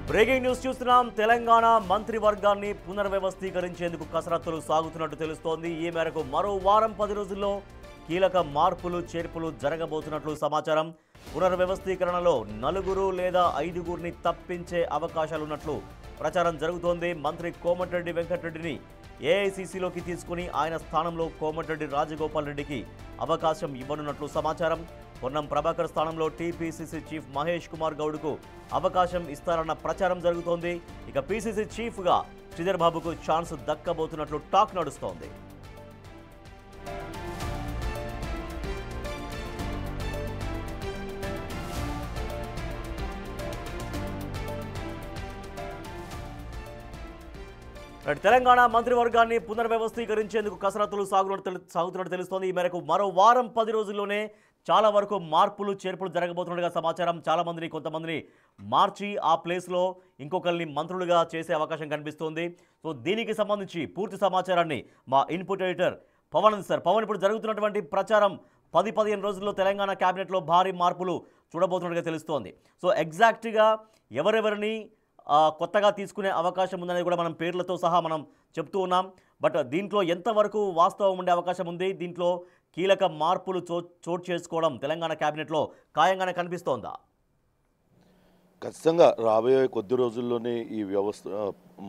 Breaking news చూస్తున్నాం. తెలంగాణ మంత్రివర్గాన్ని పునర్వ్యవస్థీకరించేందుకు కసరత్తులు సాగుతున్నట్టు తెలుస్తోంది. ఈ మేరకు మరో వారం 10 రోజుల్లో కీలక మార్పులు చేర్పులు జరగబోతున్నట్లు సమాచారం. పునర్వ్యవస్థీకరణలో 4 లేదా 5 తప్పించే అవకాశాలున్నట్లు ప్రచారం జరుగుతోంది. మంత్రి కోమటిరెడ్డి వెంకటరెడ్డిని ఏఐసీసీలోకి తీసుకుని ఆయన స్థానంలో కోమటిరెడ్డి రాజగోపాల్ రెడ్డికి అవకాశం ఇవ్వనున్నట్లు సమాచారం. పొన్నం ప్రభాకర్ స్థానంలో టీపీసీసీ చీఫ్ మహేష్ కుమార్ గౌడ్కు అవకాశం ఇస్తారన్న ప్రచారం జరుగుతోంది. ఇక పీసీసీ చీఫ్గా శ్రీధర్ బాబుకు ఛాన్స్ దక్కబోతున్నట్లు టాక్ నడుస్తోంది. తెలంగాణ మంత్రివర్గాన్ని పునర్వ్యవస్థీకరించేందుకు కసరత్తులు సాగుతున్నట్టు తెలుస్తోంది. ఈ మేరకు మరో వారం 10 రోజుల్లోనే చాలా వరకు మార్పులు చేర్పులు జరగబోతున్నట్టుగా సమాచారం. చాలామందిని కొంతమందిని మార్చి ఆ ప్లేస్లో ఇంకొకరిని మంత్రులుగా చేసే అవకాశం కనిపిస్తోంది. సో దీనికి సంబంధించి పూర్తి సమాచారాన్ని మా input editor Pavan sir. Pavan, ఇప్పుడు జరుగుతున్నటువంటి ప్రచారం 10-15 రోజుల్లో తెలంగాణ క్యాబినెట్లో భారీ మార్పులు చూడబోతున్నట్టుగా తెలుస్తోంది. సో ఎగ్జాక్ట్గా ఎవరెవరిని కొత్తగా తీసుకునే అవకాశం ఉందనేది కూడా మనం పేర్లతో సహా మనం చెప్తూ ఉన్నాం. బట్ దీంట్లో ఎంతవరకు వాస్తవం ఉండే అవకాశం ఉంది? దీంట్లో కీలక మార్పులు చోటు చేసుకోవడం తెలంగాణ క్యాబినెట్లో ఖాయంగానే కనిపిస్తోందా? ఖచ్చితంగా రాబోయే కొద్ది రోజుల్లోనే ఈ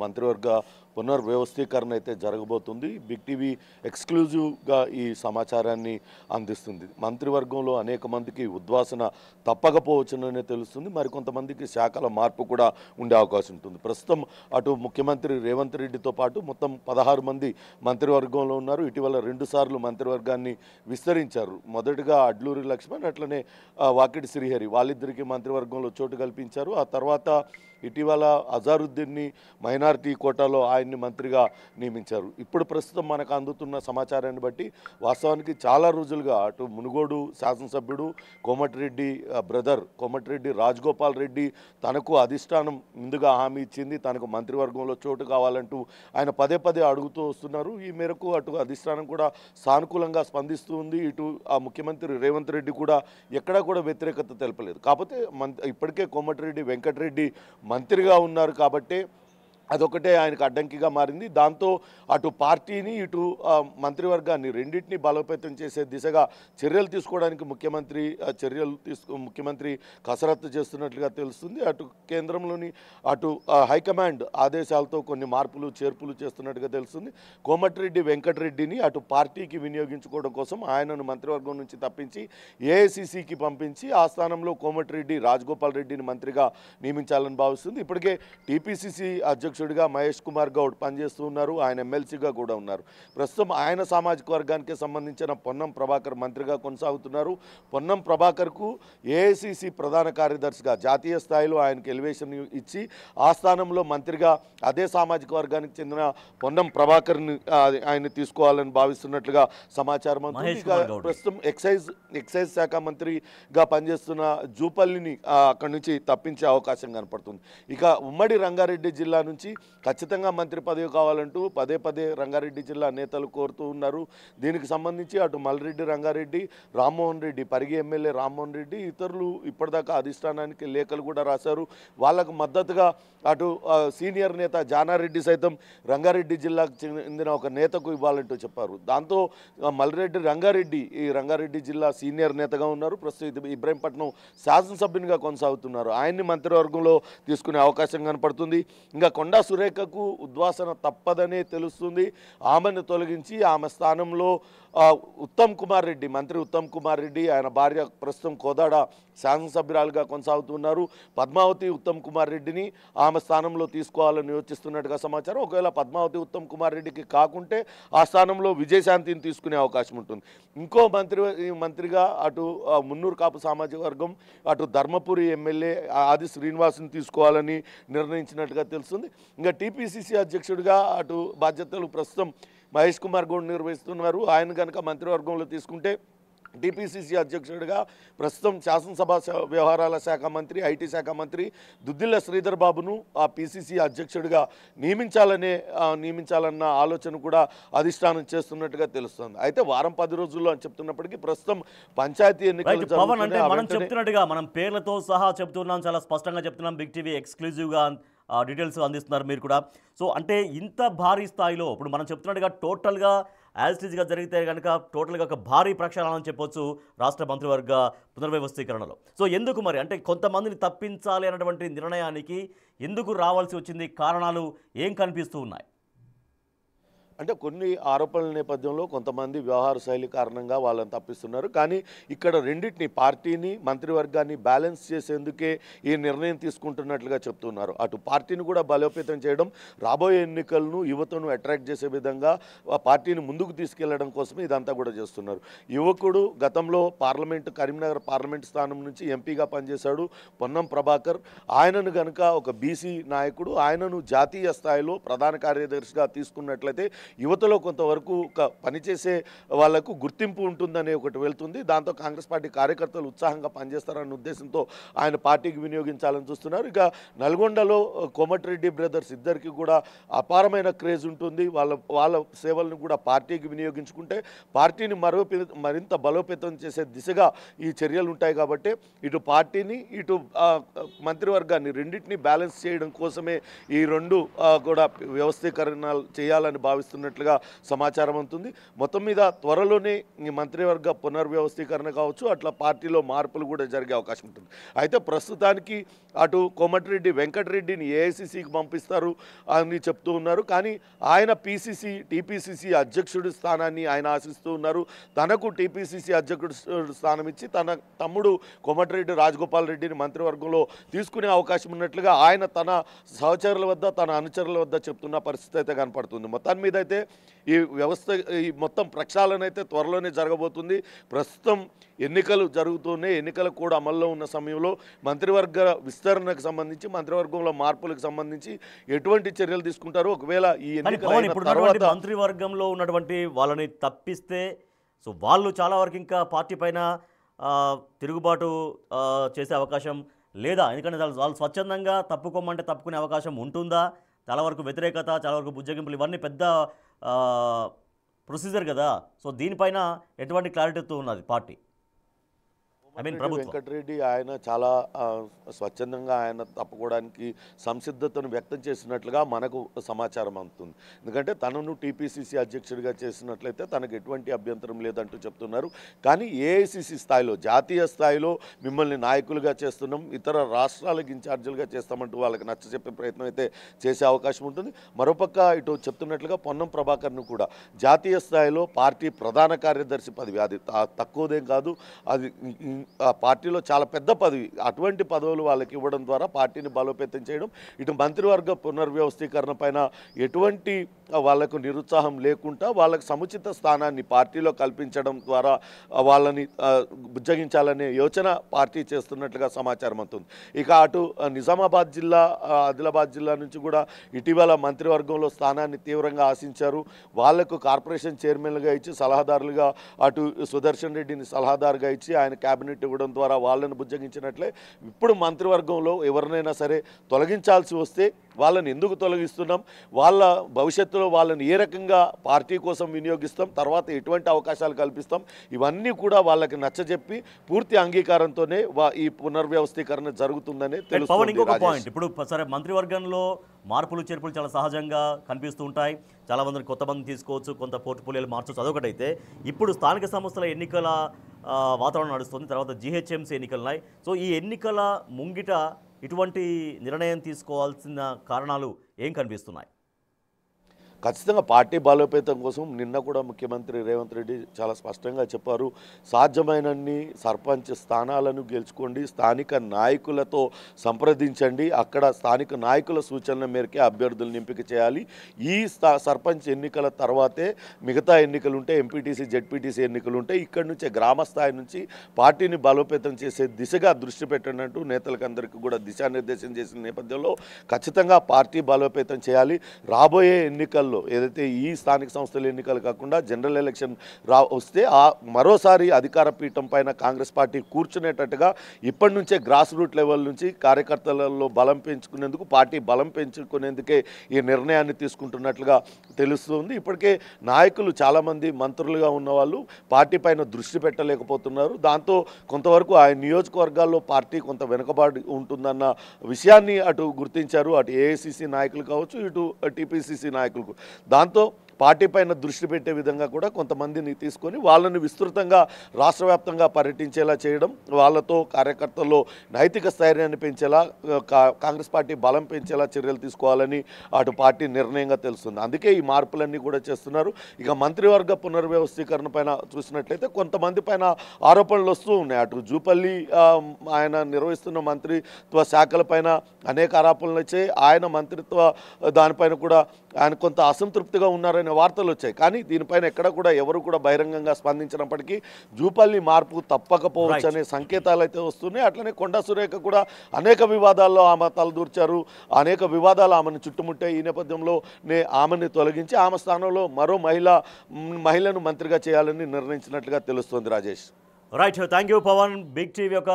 మంత్రివర్గ పునర్వ్యవస్థీకరణ అయితే జరగబోతుంది. బిగ్ టీవీ ఎక్స్క్లూజివ్గా ఈ సమాచారాన్ని అందిస్తుంది. మంత్రివర్గంలో అనేక మందికి ఉద్వాసన తప్పకపోవచ్చుననే తెలుస్తుంది. మరికొంతమందికి శాఖల మార్పు కూడా ఉండే అవకాశం ఉంటుంది. ప్రస్తుతం అటు ముఖ్యమంత్రి రేవంత్ రెడ్డితో పాటు మొత్తం 16 మంది మంత్రివర్గంలో ఉన్నారు. ఇటీవల 2 సార్లు మంత్రివర్గాన్ని విస్తరించారు. మొదటగా అడ్లూరి లక్ష్మణ్, అట్లనే వాకిటి శ్రీహరి, వాళ్ళిద్దరికీ మంత్రివర్గంలో చోటు కల్పించారు. ఆ తర్వాత ఇటీవల అజారుద్దీన్ని మైనారిటీ కోటాలో ఆయన్ని మంత్రిగా నియమించారు. ఇప్పుడు ప్రస్తుతం మనకు అందుతున్న సమాచారాన్ని బట్టి వాస్తవానికి చాలా రోజులుగా అటు మునుగోడు శాసనసభ్యుడు కోమటిరెడ్డి బ్రదర్ కోమటిరెడ్డి రాజగోపాల్ రెడ్డి తనకు అధిష్టానం ముందుగా హామీ ఇచ్చింది. తనకు మంత్రివర్గంలో చోటు కావాలంటూ ఆయన పదే పదే అడుగుతూ వస్తున్నారు. ఈ మేరకు అటు అధిష్టానం కూడా సానుకూలంగా స్పందిస్తూ ఉంది. ఇటు ఆ ముఖ్యమంత్రి రేవంత్ రెడ్డి కూడా ఎక్కడా కూడా వ్యతిరేకత తెలపలేదు. కాకపోతే ఇప్పటికే కోమటిరెడ్డి వెంకటరెడ్డి మంత్రిగా ఉన్నారు కాబట్టి అదొకటే ఆయనకు అడ్డంకిగా మారింది. దాంతో అటు పార్టీని ఇటు మంత్రివర్గాన్ని రెండింటినీ బలోపేతం చేసే దిశగా చర్యలు తీసుకోవడానికి ముఖ్యమంత్రి కసరత్తు చేస్తున్నట్లుగా తెలుస్తుంది. అటు కేంద్రంలోని అటు హైకమాండ్ ఆదేశాలతో కొన్ని మార్పులు చేర్పులు చేస్తున్నట్టుగా తెలుస్తుంది. కోమటిరెడ్డి వెంకటరెడ్డిని అటు పార్టీకి వినియోగించుకోవడం కోసం ఆయనను మంత్రివర్గం నుంచి తప్పించి ఏఐసీసీకి పంపించి ఆ స్థానంలో కోమటిరెడ్డి రాజగోపాల్ రెడ్డిని మంత్రిగా నియమించాలని భావిస్తుంది. ఇప్పటికే టీపీసీసీ అధ్యక్షుడిగా మహేష్ కుమార్ గౌడ్ పనిచేస్తూ ఉన్నారు. ఆయన ఎమ్మెల్సీగా కూడా ఉన్నారు. ప్రస్తుతం ఆయన సామాజిక వర్గానికి సంబంధించిన పొన్నం ప్రభాకర్ మంత్రిగా కొనసాగుతున్నారు. పొన్నం ప్రభాకర్కు ఏఐసీసీ ప్రధాన కార్యదర్శిగా జాతీయ స్థాయిలో ఆయనకు ఎలివేషన్ ఇచ్చి ఆ స్థానంలో మంత్రిగా అదే సామాజిక వర్గానికి చెందిన పొన్నం ప్రభాకర్ని ఆయన తీసుకోవాలని భావిస్తున్నట్లుగా సమాచారం అవుతుంది. ప్రస్తుతం ఎక్సైజ్ శాఖ మంత్రిగా పనిచేస్తున్న జూపల్లిని అక్కడి నుంచి తప్పించే అవకాశం కనపడుతుంది. ఇక ఉమ్మడి రంగారెడ్డి జిల్లా నుంచి ఖచ్చితంగా మంత్రి పదవి కావాలంటూ పదే పదే రంగారెడ్డి జిల్లా నేతలు కోరుతూ ఉన్నారు. దీనికి సంబంధించి అటు మల్రెడ్డి రంగారెడ్డి, రామ్మోహన్ రెడ్డి, పరిగి ఎమ్మెల్యే రామ్మోహన్ రెడ్డి, ఇతరులు ఇప్పటిదాకా అధిష్టానానికి లేఖలు కూడా రాశారు. వాళ్ళకు మద్దతుగా అటు సీనియర్ నేత జానారెడ్డి సైతం రంగారెడ్డి జిల్లాకు చెందిన ఒక నేతకు ఇవ్వాలంటూ చెప్పారు. దాంతో మల్రెడ్డి రంగారెడ్డి ఈ రంగారెడ్డి జిల్లా సీనియర్ నేతగా ఉన్నారు. ప్రస్తుతం ఇబ్రాహీంపట్నం శాసనసభ్యునిగా కొనసాగుతున్నారు. ఆయన్ని మంత్రివర్గంలో తీసుకునే అవకాశం కనపడుతుంది. ఇంకా కొండా సురేఖకు ఉద్వాసన తప్పదనే తెలుస్తుంది. ఆమెను తొలగించి ఆమె స్థానంలో మంత్రి ఉత్తమ్ కుమార్ రెడ్డి, ఆయన భార్య ప్రస్తుతం కోదాడ శాసనసభ్యురాలుగా కొనసాగుతున్నారు. పద్మావతి ఉత్తమ్ కుమార్ రెడ్డిని ఆమె స్థానంలో తీసుకోవాలని యోచిస్తున్నట్టుగా సమాచారం. ఒకవేళ పద్మావతి ఉత్తమ్ కుమార్ రెడ్డికి కాకుంటే ఆ స్థానంలో విజయశాంతిని తీసుకునే అవకాశం ఉంటుంది. ఇంకో మంత్రిగా అటు మున్నూరు కాపు సామాజిక వర్గం, అటు ధర్మపురి ఎమ్మెల్యే ఆది శ్రీనివాస్ని తీసుకోవాలని నిర్ణయించినట్టుగా తెలుస్తుంది. ఇంకా టీపీసీసీ అధ్యక్షుడిగా అటు బాధ్యతలు ప్రస్తుతం మహేష్ కుమార్ గౌడ్ నిర్వహిస్తున్నారు. ఆయన కనుక మంత్రివర్గంలో తీసుకుంటే టీపీసీసీ అధ్యక్షుడిగా ప్రస్తుతం శాసనసభ వ్యవహారాల శాఖ మంత్రి, ఐటీ శాఖ మంత్రి దుద్దిల్ల శ్రీధర్ బాబును ఆ పీసీసీ అధ్యక్షుడిగా నియమించాలన్న ఆలోచన కూడా అధిష్టానం చేస్తున్నట్టుగా తెలుస్తుంది. అయితే వారం 10 రోజుల్లో అని చెప్తున్నప్పటికీ ప్రస్తుతం పంచాయతీ ఎన్నికలు పవన్ అంటే మనం చెప్తున్నట్టుగా మనం పేర్లతో సహా చెప్తున్నాం, చాలా స్పష్టంగా చెప్తున్నాం. బిగ్ టీవీ ఎక్స్క్లూజివ్గా డీటెయిల్స్ అందిస్తున్నారు మీరు కూడా. సో అంటే ఇంత భారీ స్థాయిలో ఇప్పుడు మనం చెప్తున్నట్టుగా టోటల్గా యాజిటీజ్గా జరిగితే కనుక టోటల్గా ఒక భారీ ప్రక్షాళన అని చెప్పొచ్చు రాష్ట్ర మంత్రివర్గ పునర్వ్యవస్థీకరణలో. సో ఎందుకు మరి అంటే కొంతమందిని తప్పించాలి అన్నటువంటి నిర్ణయానికి ఎందుకు రావాల్సి వచ్చింది? కారణాలు ఏం కనిపిస్తూ ఉన్నాయి? అంటే కొన్ని ఆరోపణల నేపథ్యంలో కొంతమంది వ్యవహార శైలి కారణంగా వాళ్ళని తప్పిస్తున్నారు. కానీ ఇక్కడ రెండింటిని, పార్టీని మంత్రివర్గాన్ని బ్యాలెన్స్ చేసేందుకే ఈ నిర్ణయం తీసుకుంటున్నట్లుగా చెప్తున్నారు. అటు పార్టీని కూడా బలోపేతం చేయడం, రాబోయే ఎన్నికలను యువతను అట్రాక్ట్ చేసే విధంగా పార్టీని ముందుకు తీసుకెళ్లడం కోసమే ఇదంతా కూడా చేస్తున్నారు. యువకుడు గతంలో కరీంనగర్ పార్లమెంట్ స్థానం నుంచి ఎంపీగా పనిచేశాడు పొన్నం ప్రభాకర్. ఆయనను కనుక ఒక బీసీ నాయకుడు, ఆయనను జాతీయ స్థాయిలో ప్రధాన కార్యదర్శిగా తీసుకున్నట్లయితే యువతలో కొంతవరకు పనిచేసే వాళ్లకు గుర్తింపు ఉంటుందనే ఒకటి వెళ్తుంది. దాంతో కాంగ్రెస్ పార్టీ కార్యకర్తలు ఉత్సాహంగా పనిచేస్తారన్న ఉద్దేశంతో ఆయన పార్టీకి వినియోగించాలని చూస్తున్నారు. ఇక నల్గొండలో కోమటిరెడ్డి బ్రదర్స్ ఇద్దరికి కూడా అపారమైన క్రేజ్ ఉంటుంది. వాళ్ళ సేవలను కూడా పార్టీకి వినియోగించుకుంటే పార్టీని మరింత బలోపేతం చేసే దిశగా ఈ చర్యలు ఉంటాయి. కాబట్టి ఇటు పార్టీని ఇటు మంత్రివర్గాన్ని రెండింటినీ బ్యాలెన్స్ చేయడం కోసమే ఈ రెండు కూడా వ్యవస్థీకరణలు చేయాలని భావిస్తున్నారు న్నట్లుగా సమాచారం ఉంటుంది. మొత్తం మీద త్వరలోనే ఈ మంత్రివర్గ పునర్వ్యవస్థీకరణ కావచ్చు, అట్లా పార్టీలో మార్పులు కూడా జరిగే అవకాశం ఉంటుంది. అయితే ప్రస్తుతానికి అటు కోమటిరెడ్డి వెంకటరెడ్డిని ఏఐసిసికి పంపిస్తారు అని చెప్తూ ఉన్నారు. కానీ ఆయన టీపీసీసీ అధ్యక్షుడి స్థానాన్ని ఆయన ఆశిస్తూ ఉన్నారు. తనకు టీపీసీసీ అధ్యక్షుడి స్థానం ఇచ్చి తన తమ్ముడు కోమటిరెడ్డి రాజగోపాల్ రెడ్డిని మంత్రివర్గంలో తీసుకునే అవకాశం ఉన్నట్లుగా ఆయన తన సహచరుల వద్ద, తన అనుచరుల వద్ద చెప్తున్న పరిస్థితి అయితే కనపడుతుంది. మొత్తాన్ని మీద అయితే ఈ మొత్తం ప్రక్షాళన అయితే త్వరలోనే జరగబోతుంది. ప్రస్తుతం ఎన్నికలు జరుగుతూనే, ఎన్నికలు కూడా అమల్లో ఉన్న సమయంలో మంత్రివర్గ విస్తరణకు సంబంధించి, మంత్రివర్గంలో మార్పులకు సంబంధించి ఎటువంటి చర్యలు తీసుకుంటారు? ఒకవేళ ఈ ఎన్నికల మంత్రివర్గంలో ఉన్నటువంటి వాళ్ళని తప్పిస్తే సో వాళ్ళు చాలా వరకు ఇంకా పార్టీ పైన తిరుగుబాటు చేసే అవకాశం లేదా? ఎందుకంటే వాళ్ళు స్వచ్ఛందంగా తప్పుకోమంటే తప్పుకునే అవకాశం ఉంటుందా? చాలా వరకు వ్యతిరేకత, చాలా వరకు బుజ్జగింపులు, ఇవన్నీ పెద్ద ప్రొసీజర్ కదా. సో దీనిపైన ఎటువంటి క్లారిటీతో ఉన్నది పార్టీ? వెంకటరెడ్డి ఆయన చాలా స్వచ్ఛందంగా ఆయన తప్పుకోవడానికి సంసిద్ధతను వ్యక్తం చేసినట్లుగా మనకు సమాచారం అందుతుంది. ఎందుకంటే తనను టీపీసీసీ అధ్యక్షుడిగా చేసినట్లయితే తనకు ఎటువంటి అభ్యంతరం లేదంటూ చెప్తున్నారు. కానీ ఏఐసిసి స్థాయిలో, జాతీయ స్థాయిలో మిమ్మల్ని నాయకులుగా చేస్తున్నాం, ఇతర రాష్ట్రాలకు ఇన్ఛార్జీలుగా చేస్తామంటూ వాళ్ళకి నచ్చ చెప్పే ప్రయత్నం అయితే చేసే అవకాశం ఉంటుంది. మరోపక్క ఇటు చెప్తున్నట్లుగా పొన్నం ప్రభాకర్ను కూడా జాతీయ స్థాయిలో పార్టీ ప్రధాన కార్యదర్శి పదవి, అది తక్కువదేం కాదు, అది పార్టీలో చాలా పెద్ద పదవి. అటువంటి పదవులు వాళ్ళకి ఇవ్వడం ద్వారా పార్టీని బలోపేతం చేయడం, ఇటు మంత్రివర్గ పునర్వ్యవస్థీకరణ పైన ఎటువంటి వాళ్లకు నిరుత్సాహం లేకుండా వాళ్ళకు సముచిత స్థానాన్ని పార్టీలో కల్పించడం ద్వారా వాళ్ళని బుజ్జగించాలనే యోచన పార్టీ చేస్తున్నట్లుగా సమాచారం అవుతుంది. ఇక అటు నిజామాబాద్ జిల్లా, ఆదిలాబాద్ జిల్లా నుంచి కూడా ఇటీవల మంత్రివర్గంలో స్థానాన్ని తీవ్రంగా ఆశించారు. వాళ్లకు కార్పొరేషన్ చైర్మన్లుగా ఇచ్చి సలహాదారులుగా, అటు సుదర్శన్ రెడ్డిని సలహాదారుగా ఇచ్చి ఆయన క్యాబినెట్ ఇవ్వడం ద్వారా వాళ్ళని బుజ్జగించినట్లే ఇప్పుడు మంత్రివర్గంలో ఎవరినైనా సరే తొలగించాల్సి వస్తే వాళ్ళని ఎందుకు తొలగిస్తున్నాం, వాళ్ళ భవిష్యత్తులో వాళ్ళని ఏ రకంగా పార్టీ కోసం వినియోగిస్తాం, తర్వాత ఎటువంటి అవకాశాలు కల్పిస్తాం, ఇవన్నీ కూడా వాళ్ళకి నచ్చజెప్పి పూర్తి అంగీకారంతోనే ఈ పునర్వ్యవస్థీకరణ జరుగుతుందనే తెలుస్తుంది. ఇంకొక పాయింట్, ఇప్పుడు సరే మంత్రివర్గంలో మార్పులు చేర్పులు చాలా సహజంగా కనిపిస్తూ ఉంటాయి. చాలా మందిని కొత్త మందిని తీసుకోవచ్చు, కొంత పోర్ట్ఫోలియోలు మార్చవచ్చు, అదొకటైతే ఇప్పుడు స్థానిక సంస్థల ఎన్నికల వాతావరణం నడుస్తుంది, తర్వాత జీహెచ్ఎంసీ ఎన్నికలున్నాయి. సో ఈ ఎన్నికల ముంగిట ఇటువంటి నిర్ణయం తీసుకోవాల్సిన కారణాలు ఏం కనిపిస్తున్నాయి? ఖచ్చితంగా పార్టీ బలోపేతం కోసం నిన్న కూడా ముఖ్యమంత్రి రేవంత్ రెడ్డి చాలా స్పష్టంగా చెప్పారు. సాధ్యమైనన్ని సర్పంచ్ స్థానాలను గెలుచుకోండి, స్థానిక నాయకులతో సంప్రదించండి, అక్కడ స్థానిక నాయకుల సూచనల మేరకే అభ్యర్థులను ఎంపిక చేయాలి. ఈ సర్పంచ్ ఎన్నికల తర్వాతే మిగతా ఎన్నికలు ఉంటే, ఎంపీటీసీ జెడ్పీటీసీ ఎన్నికలు ఉంటాయి. ఇక్కడి నుంచే గ్రామ స్థాయి నుంచి పార్టీని బలోపేతం చేసే దిశగా దృష్టి పెట్టినట్టు నేతలకు అందరికీ కూడా దిశానిర్దేశం చేసిన నేపథ్యంలో ఖచ్చితంగా పార్టీ బలోపేతం చేయాలి. రాబోయే ఎన్నికల్లో ఎన్నికల్లో ఏదైతే ఈ స్థానిక సంస్థల ఎన్నికలు కాకుండా జనరల్ ఎలక్షన్ వస్తే మరోసారి అధికార పీఠం పైన కాంగ్రెస్ పార్టీ కూర్చునేటట్టుగా ఇప్పటి నుంచే గ్రాస్ రూట్ లెవెల్ నుంచి కార్యకర్తలలో బలం పెంచుకునేందుకు, పార్టీ బలం పెంచుకునేందుకే ఈ నిర్ణయాన్ని తీసుకుంటున్నట్లుగా తెలుస్తుంది. ఇప్పటికే నాయకులు చాలామంది మంత్రులుగా ఉన్నవాళ్ళు పార్టీ పైన దృష్టి పెట్టలేకపోతున్నారు. దాంతో కొంతవరకు ఆ నియోజకవర్గాల్లో పార్టీ కొంత వెనుకబాటు ఉంటుందన్న విషయాన్ని అటు గుర్తించారు, అటు ఏఐసిసి నాయకులు కావచ్చు, ఇటు టీపీసీసీ నాయకులు. దాంతో పార్టీ పైన దృష్టి పెట్టే విధంగా కూడా కొంతమందిని తీసుకొని వాళ్ళని విస్తృతంగా రాష్ట్ర వ్యాప్తంగా పర్యటించేలా చేయడం, వాళ్ళతో కార్యకర్తల్లో నైతిక స్థైర్యాన్ని పెంచేలా, కాంగ్రెస్ పార్టీ బలం పెంచేలా చర్యలు తీసుకోవాలని అటు పార్టీ నిర్ణయంగా తెలుస్తుంది. అందుకే ఈ మార్పులన్నీ కూడా చేస్తున్నారు. ఇక మంత్రివర్గ పునర్వ్యవస్థీకరణ పైన చూసినట్లయితే కొంతమంది పైన ఆరోపణలు వస్తూ ఉన్నాయి. అటు జూపల్లి ఆయన నిర్వహిస్తున్న మంత్రిత్వ శాఖల పైన అనేక ఆరోపణలు వచ్చాయి. ఆయన మంత్రిత్వ దానిపైన కూడా ఆయన కొంత అసంతృప్తిగా ఉన్నారని వార్తలు వచ్చాయి. కానీ దీనిపైన ఎక్కడ కూడా ఎవరు కూడా బహిరంగంగా స్పందించినప్పటికీ జూపల్లి మార్పు తప్పకపోవచ్చు అనే సంకేతాలు అయితే వస్తున్నాయి. అట్లనే కొండా సురేఖ కూడా అనేక వివాదాల్లో ఆమె తలదూర్చారు, అనేక వివాదాలు ఆమెను చుట్టుముట్టాయి. ఈ నేపథ్యంలోనే ఆమెను తొలగించి ఆమె స్థానంలో మరో మహిళను మంత్రిగా చేయాలని నిర్ణయించినట్లుగా తెలుస్తోంది. Rajesh. Right, thank you Pavan. Big TV యొక్క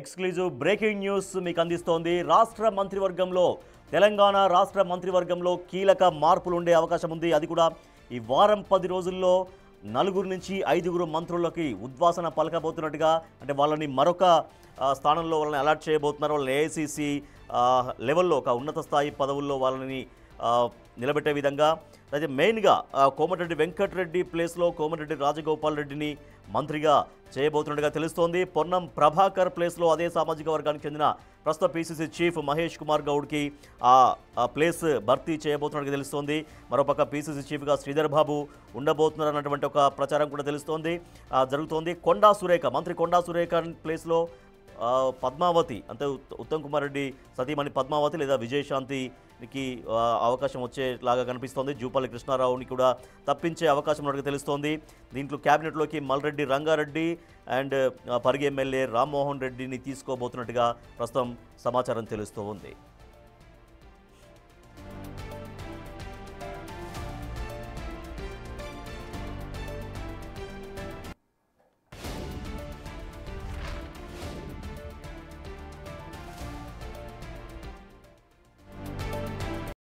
ఎక్స్క్లూజివ్ బ్రేకింగ్ న్యూస్ మీకు అందిస్తోంది. రాష్ట్ర మంత్రివర్గంలో, తెలంగాణ రాష్ట్ర మంత్రివర్గంలో కీలక మార్పులు ఉండే అవకాశం ఉంది. అది కూడా ఈ వారం 10 రోజుల్లో 4 నుంచి 5 మంత్రులకి ఉద్వాసన పలకబోతున్నట్టుగా, అంటే వాళ్ళని మరొక స్థానంలో వాళ్ళని అలాట్ చేయబోతున్నారు. వాళ్ళని ఏఐసిసి లెవెల్లో ఒక ఉన్నత స్థాయి పదవుల్లో వాళ్ళని నిలబెట్టే విధంగా. అయితే మెయిన్గా కోమటిరెడ్డి వెంకటరెడ్డి ప్లేస్లో కోమటిరెడ్డి రాజగోపాల్ రెడ్డిని మంత్రిగా చేయబోతున్నట్టుగా తెలుస్తోంది. పొన్నం ప్రభాకర్ ప్లేస్లో అదే సామాజిక వర్గానికి చెందిన ప్రస్తుత పీసీసీ చీఫ్ మహేష్ కుమార్ గౌడ్కి ఆ ప్లేస్ భర్తీ చేయబోతున్నట్టుగా తెలుస్తోంది. మరోపక్క పీసీసీ చీఫ్గా శ్రీధర్ బాబు ఉండబోతున్నారు అన్నటువంటి ఒక ప్రచారం కూడా జరుగుతోంది. మంత్రి కొండా సురేఖ ప్లేస్లో పద్మావతి, అంటే ఉత్తమ్ కుమార్ రెడ్డి సతీమణి పద్మావతి లేదా విజయశాంతికి అవకాశం వచ్చేలాగా కనిపిస్తోంది. జూపల్లి కృష్ణారావుని కూడా తప్పించే అవకాశం ఉన్నట్టుగా తెలుస్తోంది. దీంట్లో క్యాబినెట్లోకి మల్రెడ్డి రంగారెడ్డి అండ్ పరిగి ఎమ్మెల్యే రామ్మోహన్ రెడ్డిని తీసుకోబోతున్నట్టుగా ప్రస్తుతం సమాచారం తెలుస్తూ ఉంది.